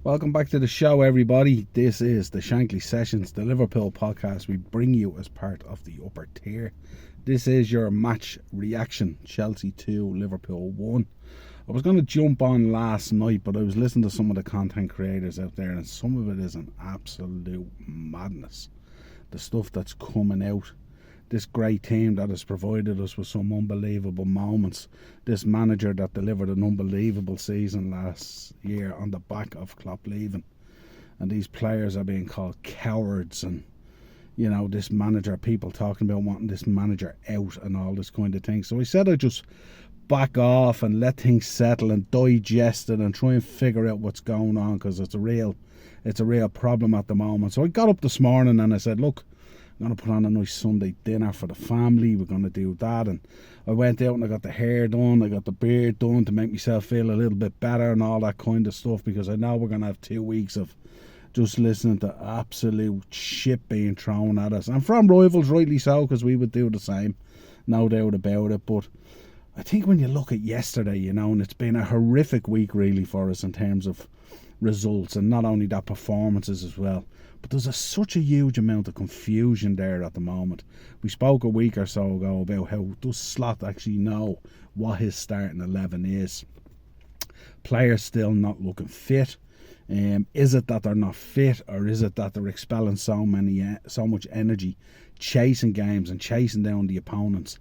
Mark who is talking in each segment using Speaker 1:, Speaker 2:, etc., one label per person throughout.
Speaker 1: Welcome back to the show, everybody. This is the Shankly Sessions, the Liverpool podcast we bring you as part of the upper tier. This is your match reaction, Chelsea 2, Liverpool 1. I was going to jump on last night, but I was listening to some of the content creators out there, and some of it is an absolute madness. The stuff that's coming out. This great team that has provided us with some unbelievable moments. This manager that delivered an unbelievable season last year on the back of Klopp leaving. And these players are being called cowards. And, you know, this manager, people talking about wanting this manager out and all this kind of thing. So I said I'd just back off and let things settle and digest it and try and figure out what's going on, because it's a real problem at the moment. So I got up this morning and I said, look, I'm going to put on a nice Sunday dinner for the family. We're going to do that. And I went out and I got the hair done. I got the beard done to make myself feel a little bit better and all that kind of stuff, because I know we're going to have 2 weeks of just listening to absolute shit being thrown at us. And from rivals, rightly so, because we would do the same. No doubt about it. But I think when you look at yesterday, you know, and it's been a horrific week really for us in terms of results, and not only that, performances as well. But there's such a huge amount of confusion there at the moment. We spoke a week or so ago about how does Slot actually know what his starting 11 is. Players still not looking fit. Is it that they're not fit, or is it that they're expelling so much energy chasing games and chasing down the opponents?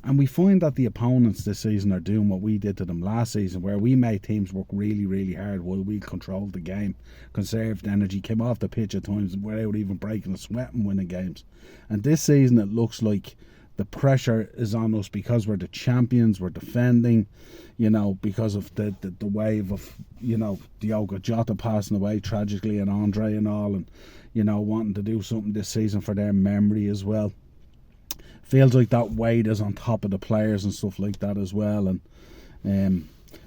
Speaker 1: And we find that the opponents this season are doing what we did to them last season, where we made teams work really, really hard while we controlled the game, conserved energy, came off the pitch at times without even breaking a sweat and winning games. And this season it looks like the pressure is on us because we're the champions, we're defending, you know, because of the wave of, you know, Diogo Jota passing away tragically, and Andre and all, and, you know, wanting to do something this season for their memory as well. Feels like that weight is on top of the players and stuff like that as well. And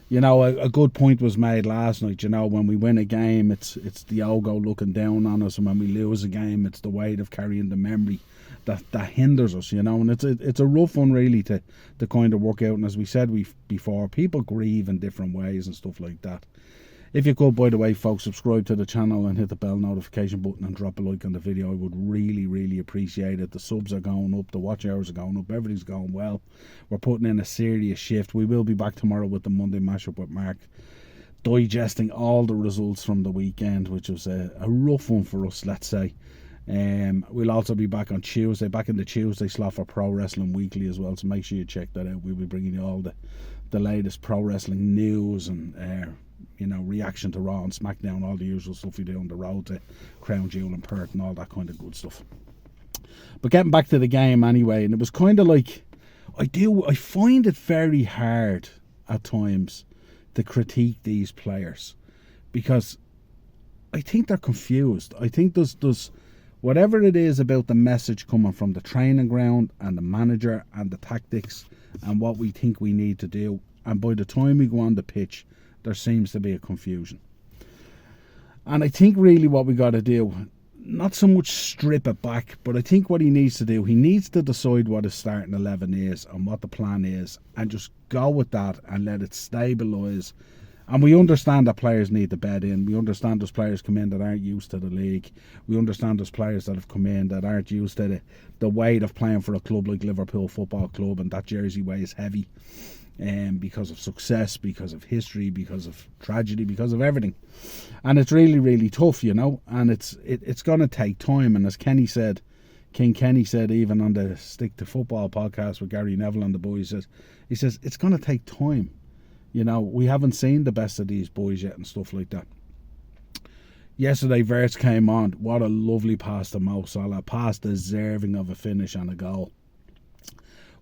Speaker 1: you know, a good point was made last night. You know, when we win a game, it's Diogo looking down on us, and when we lose a game, it's the weight of carrying the memory that hinders us. You know, and it's a rough one really to kind of work out. And as we said before, people grieve in different ways and stuff like that. If you could, by the way, folks, subscribe to the channel and hit the bell notification button and drop a like on the video, I would really, really appreciate it. The subs are going up, the watch hours are going up, everything's going well. We're putting in a serious shift. We will be back tomorrow with the Monday mashup with Mark, digesting all the results from the weekend, which was a rough one for us, let's say. We'll also be back on Tuesday, back in the Tuesday slot for Pro Wrestling Weekly as well, so make sure you check that out. We'll be bringing you all the latest pro wrestling news and you know, reaction to Raw and SmackDown, all the usual stuff we do on the road to Crown Jewel and Perth and all that kind of good stuff. But getting back to the game anyway, and it was kind of like, I find it very hard at times to critique these players, because I think they're confused. I think there's whatever it is about the message coming from the training ground and the manager and the tactics and what we think we need to do, and by the time we go on the pitch, there seems to be a confusion. And I think really what we got to do, not so much strip it back, but I think what he needs to do, he needs to decide what his starting 11 is and what the plan is, and just go with that and let it stabilise. And we understand that players need to bed in. We understand there's players come in that aren't used to the league. We understand there's players that have come in that aren't used to the weight of playing for a club like Liverpool Football Club, and that jersey weighs heavy. Because of success, because of history, because of tragedy, because of everything. And it's really, really tough, you know, and it's going to take time. And as King Kenny said, even on the Stick to Football podcast with Gary Neville and the boys, he says it's going to take time. You know, we haven't seen the best of these boys yet and stuff like that. Yesterday, Verts came on. What a lovely pass to Mo Salah. Pass deserving of a finish and a goal.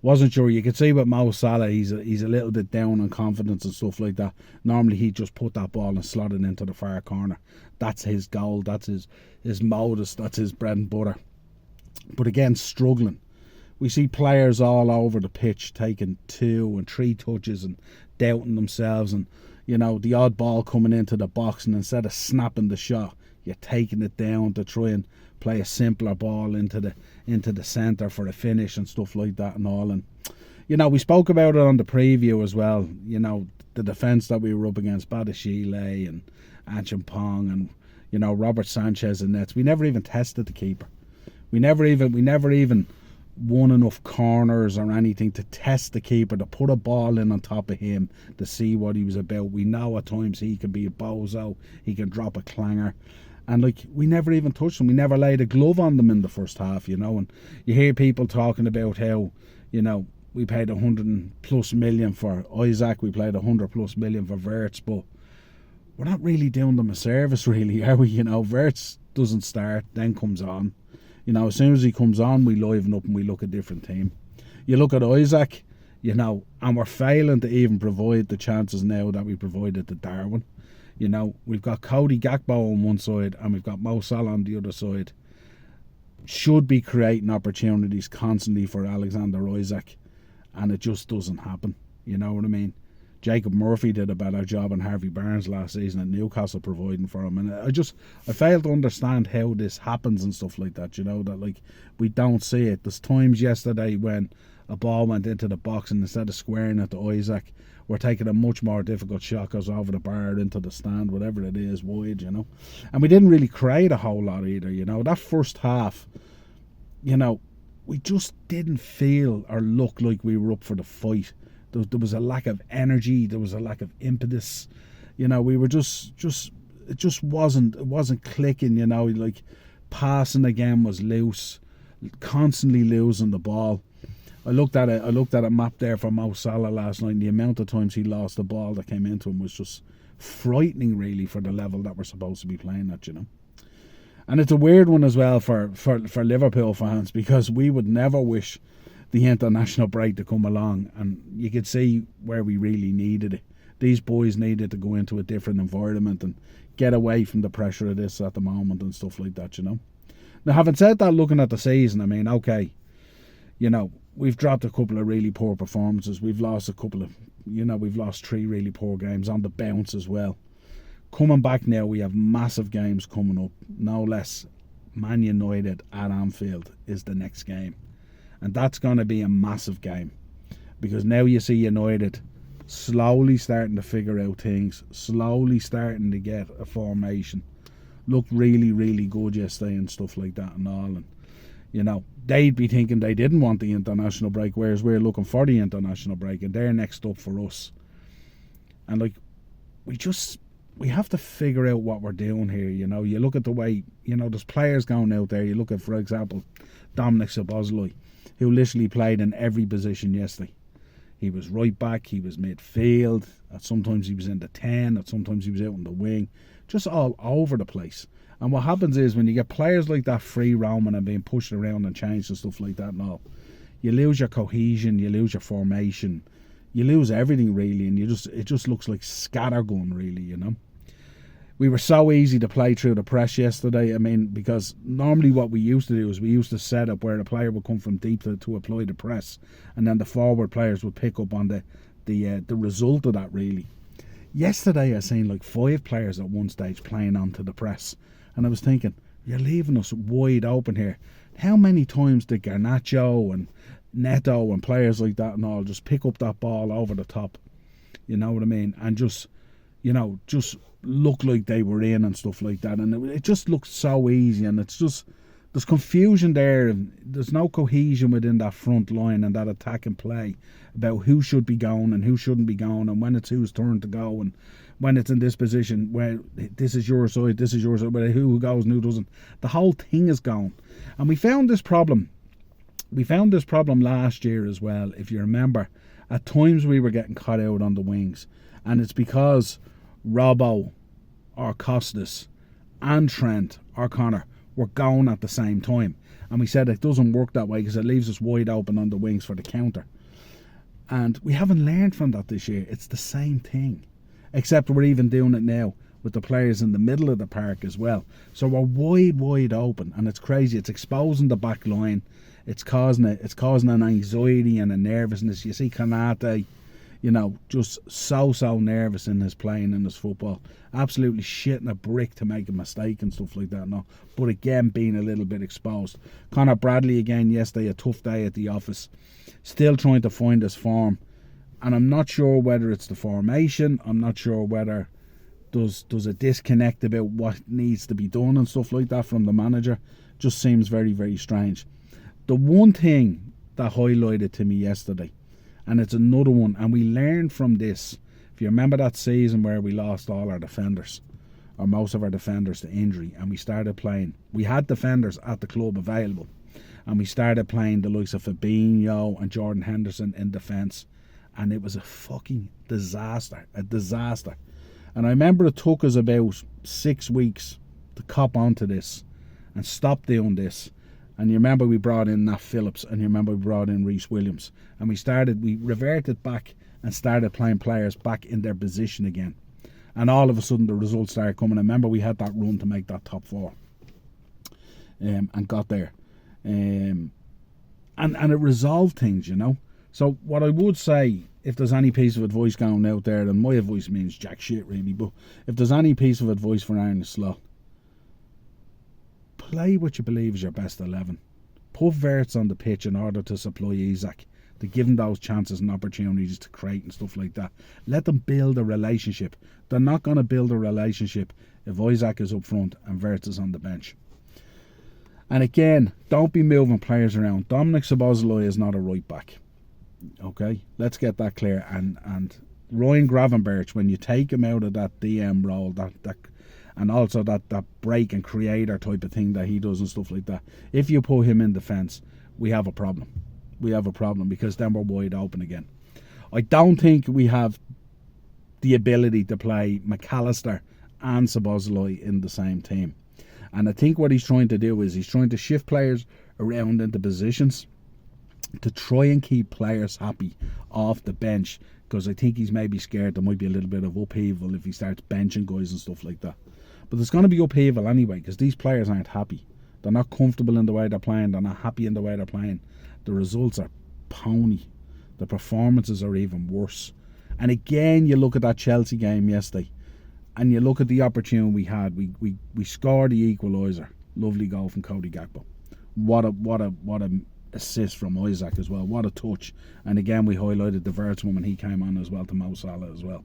Speaker 1: Wasn't sure. You could see with Mo Salah, he's a little bit down on confidence and stuff like that. Normally he'd just put that ball and slot it into the far corner. That's his goal. That's his modus. That's his bread and butter. But again, struggling. We see players all over the pitch taking 2 and 3 touches and doubting themselves, and, you know, the odd ball coming into the box, and instead of snapping the shot, you're taking it down to try and play a simpler ball into the centre for a finish and stuff like that and all. And you know, we spoke about it on the preview as well. You know, the defence that we were up against, Badashile and Achampong and, you know, Robert Sanchez and nets. We never even tested the keeper. We never even won enough corners or anything to test the keeper, to put a ball in on top of him to see what he was about. We know at times he can be a bozo, he can drop a clanger, and like, we never even touched him. We never laid a glove on them in the first half, you know. And you hear people talking about how, you know, we paid 100+ million for Isaac, we played 100+ million for Wirtz, but we're not really doing them a service, really, are we? You know, Wirtz doesn't start, then comes on. You know, as soon as he comes on, we liven up and we look a different team. You look at Isaac, you know, and we're failing to even provide the chances now that we provided to Darwin. You know, we've got Cody Gakpo on one side and we've got Mo Salah on the other side. Should be creating opportunities constantly for Alexander Isaac, and it just doesn't happen. You know what I mean? Jacob Murphy did a better job than Harvey Barnes last season at Newcastle providing for him, and I fail to understand how this happens and stuff like that, you know, that like we don't see it. There's times yesterday when a ball went into the box and instead of squaring it to Isaac, we're taking a much more difficult shot, goes over the bar into the stand, whatever it is, wide, you know. And we didn't really create a whole lot either, you know. That first half, you know, we just didn't feel or look like we were up for the fight. There was a lack of energy. There was a lack of impetus. You know, we were just it just wasn't clicking. You know, like passing again was loose, constantly losing the ball. I looked at a map there for Mo Salah last night, and the amount of times he lost the ball that came into him was just frightening, really, for the level that we're supposed to be playing at. You know, and it's a weird one as well for Liverpool fans, because we would never wish the international break to come along, and you could see where we really needed it. These boys needed to go into a different environment and get away from the pressure of this at the moment and stuff like that, you know. Now, having said that, looking at the season, I mean, okay, you know, we've dropped a couple of really poor performances. We've lost a couple of, you know, we've lost 3 really poor games on the bounce as well. Coming back now, we have massive games coming up. No less, Man United at Anfield is the next game. And that's going to be a massive game, because now you see United slowly starting to figure out things, slowly starting to get a formation. Looked really, really good yesterday and stuff like that and all. And, you know, they'd be thinking they didn't want the international break, whereas we're looking for the international break, and they're next up for us. And, like, we have to figure out what we're doing here, you know. You look at the way, you know, there's players going out there. You look at, for example, Dominic Szoboszlai, who literally played in every position yesterday. He was right back, he was midfield, sometimes he was in the 10, sometimes he was out on the wing, just all over the place. And what happens is, when you get players like that free roaming and being pushed around and changed and stuff like that and all, you lose your cohesion, you lose your formation, you lose everything really, and it just looks like scattergun really, you know. We were so easy to play through the press yesterday. I mean, because normally what we used to do is we used to set up where the player would come from deep to apply the press, and then the forward players would pick up on the result of that, really. Yesterday I seen like 5 players at one stage playing onto the press, and I was thinking, you're leaving us wide open here. How many times did Garnacho and Neto and players like that and all just pick up that ball over the top? You know what I mean? And just, you know, just look like they were in and stuff like that, and it just looks so easy, and it's just, there's confusion there, and there's no cohesion within that front line and that attack and play about who should be going and who shouldn't be going, and when it's whose turn to go, and when it's in this position where this is your side, where who goes and who doesn't. The whole thing is gone, and we found this problem last year as well. If you remember, at times we were getting cut out on the wings, and it's because Robbo or Costas and Trent or Connor were going at the same time, and we said it doesn't work that way because it leaves us wide open on the wings for the counter. And we haven't learned from that this year. It's the same thing, except we're even doing it now with the players in the middle of the park as well. So we're wide open, and it's crazy. It's exposing the back line. It's causing an anxiety and a nervousness. You see Kanate, just so nervous in his playing in his football. Absolutely shitting a brick to make a mistake and stuff like that. No, but again, being a little bit exposed. Connor Bradley again yesterday, a tough day at the office. Still trying to find his form. And I'm not sure whether it's the formation. I'm not sure whether there's a disconnect about what needs to be done and stuff like that from the manager. Just seems very, very strange. The one thing that highlighted to me yesterday, and it's another one, and we learned from this. If you remember that season where we lost all our defenders, or most of our defenders to injury, and we started playing, we had defenders at the club available, and we started playing the likes of Fabinho and Jordan Henderson in defence, and it was a fucking disaster, And I remember it took us about 6 weeks to cop onto this and stop doing this. And you remember we brought in Nat Phillips, and you remember we brought in Reece Williams, and we reverted back and started playing players back in their position again. And all of a sudden the results started coming. I remember we had that run to make that top 4, and got there, and it resolved things, So what I would say, if there's any piece of advice going out there, and my advice means jack shit really, but if there's any piece of advice for Arne Slot, play what you believe is your best 11. Put Verts on the pitch in order to supply Isaac, to give him those chances and opportunities to create and stuff like that. Let them build a relationship. They're not going to build a relationship if Isaac is up front and Verts is on the bench. And again, don't be moving players around. Dominic Szoboszlai is not a right back. Okay, let's get that clear. And Ryan Gravenberch, when you take him out of that DM role, and also that break and creator type of thing that he does and stuff like that, if you put him in defence, we have a problem. Because then we're wide open again. I don't think we have the ability to play McAllister and Szoboszlai in the same team. And I think what he's trying to do is he's trying to shift players around into positions to try and keep players happy off the bench, because I think he's maybe scared there might be a little bit of upheaval if he starts benching guys and stuff like that. But there's going to be upheaval anyway, because these players aren't happy. They're not comfortable in the way they're playing. They're not happy in the way they're playing. The results are pony. The performances are even worse. And again, you look at that Chelsea game yesterday, and you look at the opportunity we had. We scored the equaliser. Lovely goal from Cody Gakpo. What a assist from Isaac as well. What a touch. And again, we highlighted the Verts one when he came on as well, to Mo Salah as well.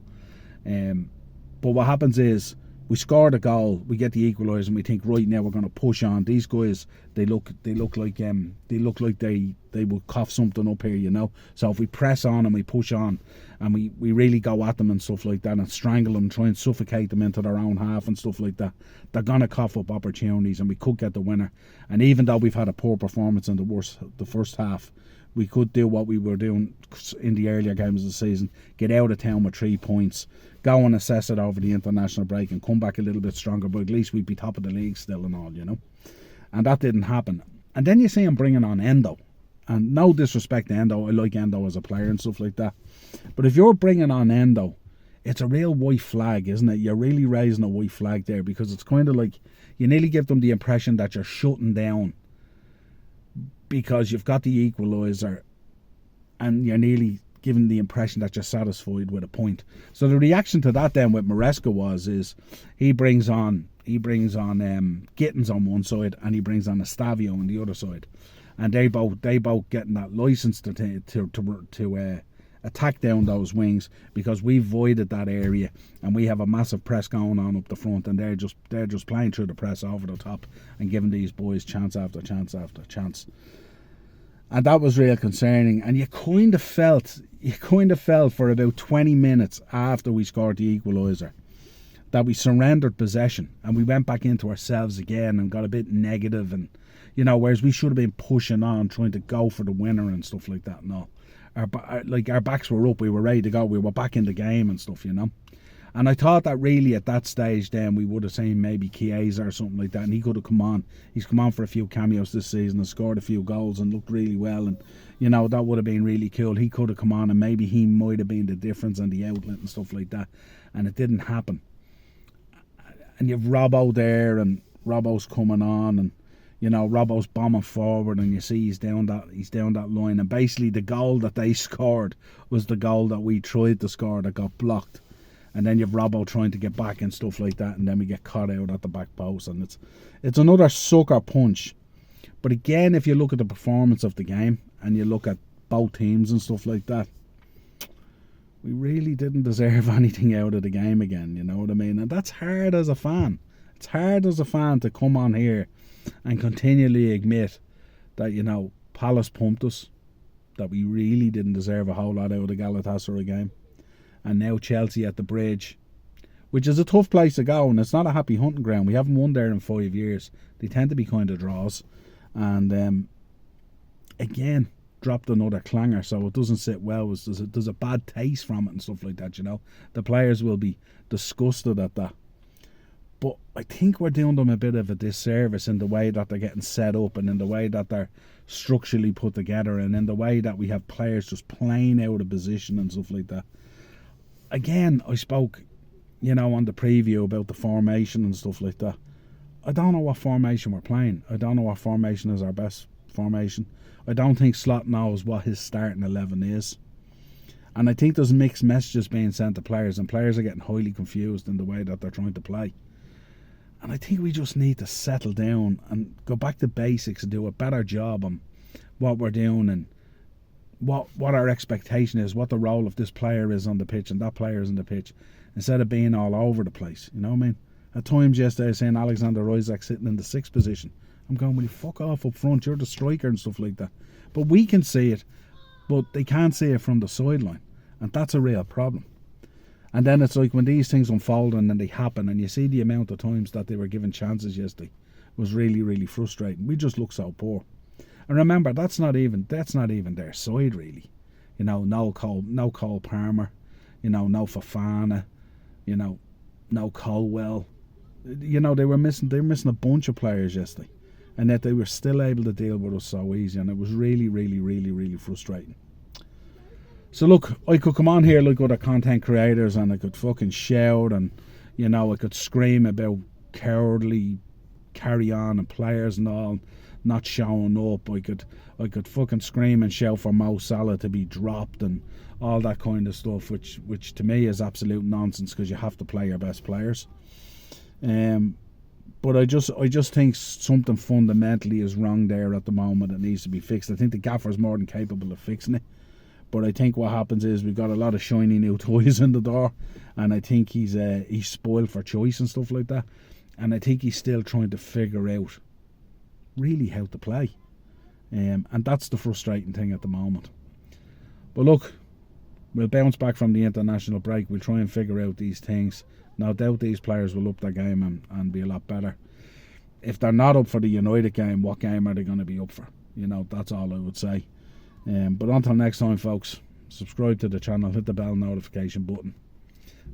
Speaker 1: But what happens is, we scored a goal, we get the equaliser, and we think, right, now we're going to push on. These guys, they look like they will cough something up here, So if we press on and we push on, and we really go at them and stuff like that, and strangle them, try and suffocate them into their own half and stuff like that, they're going to cough up opportunities, and we could get the winner. And even though we've had a poor performance in the first half, we could do what we were doing in the earlier games of the season, get out of town with 3 points, go and assess it over the international break and come back a little bit stronger, but at least we'd be top of the league still and all, And that didn't happen. And then you see him bringing on Endo. And no disrespect to Endo, I like Endo as a player and stuff like that. But if you're bringing on Endo, it's a real white flag, isn't it? You're really raising a white flag there, because it's kind of like you nearly give them the impression that you're shutting down because you've got the equaliser, and you're nearly giving the impression that you're satisfied with a point. So the reaction to that then with Maresca is he brings on Gittins on one side, and he brings on Estavio on the other side, and they both getting that license to attack down those wings, because we've voided that area and we have a massive press going on up the front, and they're just playing through the press over the top and giving these boys chance after chance after chance. And that was real concerning. And you kind of felt for about 20 minutes after we scored the equaliser that we surrendered possession and we went back into ourselves again and got a bit negative, and whereas we should have been pushing on, trying to go for the winner and stuff like that. No, our backs were up, we were ready to go, we were back in the game and stuff, And I thought that really at that stage then we would have seen maybe Chiesa or something like that, and he could have come on. He's come on for a few cameos this season and scored a few goals and looked really well, and that would have been really cool. He could have come on and maybe he might have been the difference and the outlet and stuff like that, and it didn't happen. And you've Robbo there, and Robbo's coming on, and You know, Robbo's bombing forward, and you see he's down that line, and basically the goal that they scored was the goal that we tried to score that got blocked. And then you've Robbo trying to get back and stuff like that, and then we get caught out at the back post, and it's another sucker punch. But again, if you look at the performance of the game and you look at both teams and stuff like that, we really didn't deserve anything out of the game again, you know what I mean? And that's hard as a fan. It's hard as a fan to come on here and continually admit that, you know, Palace pumped us, that we really didn't deserve a whole lot out of the Galatasaray game. And now Chelsea at the Bridge, which is a tough place to go, and it's not a happy hunting ground. We haven't won there in 5 years. They tend to be kind of draws. And again, dropped another clanger, so it doesn't sit well. There's a bad taste from it and stuff like that, you know. The players will be disgusted at that. But I think we're doing them a bit of a disservice in the way that they're getting set up, and in the way that they're structurally put together, and in the way that we have players just playing out of position and stuff like that. Again, I spoke, you know, on the preview about the formation and stuff like that. I don't know what formation we're playing. I don't know what formation is our best formation. I don't think Slot knows what his starting 11 is. And I think there's mixed messages being sent to players, and players are getting highly confused in the way that they're trying to play. And I think we just need to settle down and go back to basics and do a better job on what we're doing, and what our expectation is, what the role of this player is on the pitch and that player is on the pitch, instead of being all over the place, you know what I mean? At times yesterday saying Alexander Isak sitting in the 6th position. I'm going, will you fuck off up front, you're the striker and stuff like that. But we can see it, but they can't see it from the sideline, and that's a real problem. And then it's like when these things unfold and then they happen, and you see the amount of times that they were given chances yesterday was really, really frustrating. We just look so poor. And remember, that's not even their side really. You know, no Cole Palmer, you know, no Fofana, you know, no Colwell. You know, they were missing a bunch of players yesterday, and yet they were still able to deal with us so easy, and it was really, really, really, really frustrating. So look, I could come on here like other content creators, and I could fucking shout, and you know, I could scream about cowardly carry on and players and all not showing up. I could fucking scream and shout for Mo Salah to be dropped and all that kind of stuff, which to me is absolute nonsense, because you have to play your best players. But I just think something fundamentally is wrong there at the moment. It needs to be fixed. I think the gaffer's more than capable of fixing it. But I think what happens is we've got a lot of shiny new toys in the door, and I think he's spoiled for choice and stuff like that. And I think he's still trying to figure out really how to play. And that's the frustrating thing at the moment. But look, we'll bounce back from the international break. We'll try and figure out these things. No doubt these players will up their game and be a lot better. If they're not up for the United game, what game are they going to be up for? You know, that's all I would say. But until next time, folks, subscribe to the channel, hit the bell notification button.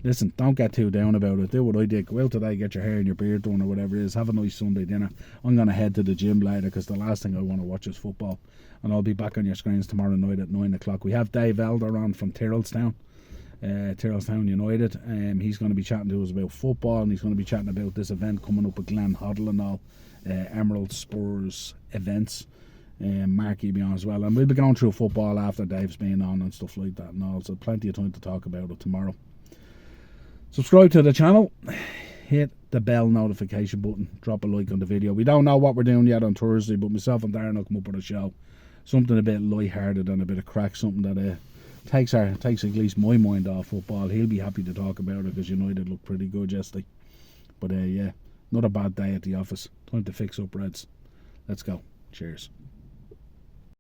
Speaker 1: Listen, don't get too down about it. Do what I did. Go out today, get your hair and your beard done or whatever it is. Have a nice Sunday dinner. I'm going to head to the gym later, because the last thing I want to watch is football. And I'll be back on your screens tomorrow night at 9 o'clock. We have Dave Elder on from Tyrrellstown United. He's going to be chatting to us about football, and he's going to be chatting about this event coming up at Glen Hoddle and all. Emerald Spurs events. Marky be on as well. And we'll be going through football after Dave's been on and stuff like that and all. So plenty of time to talk about it tomorrow. Subscribe to the channel, hit the bell notification button, drop a like on the video. We don't know what we're doing yet on Thursday, but myself and Darren will come up with a show. Something a bit light-hearted and a bit of crack, something that takes at least my mind off football. He'll be happy to talk about it, because United looked pretty good yesterday. But yeah, not a bad day at the office. Time to fix up Reds. Let's go. Cheers.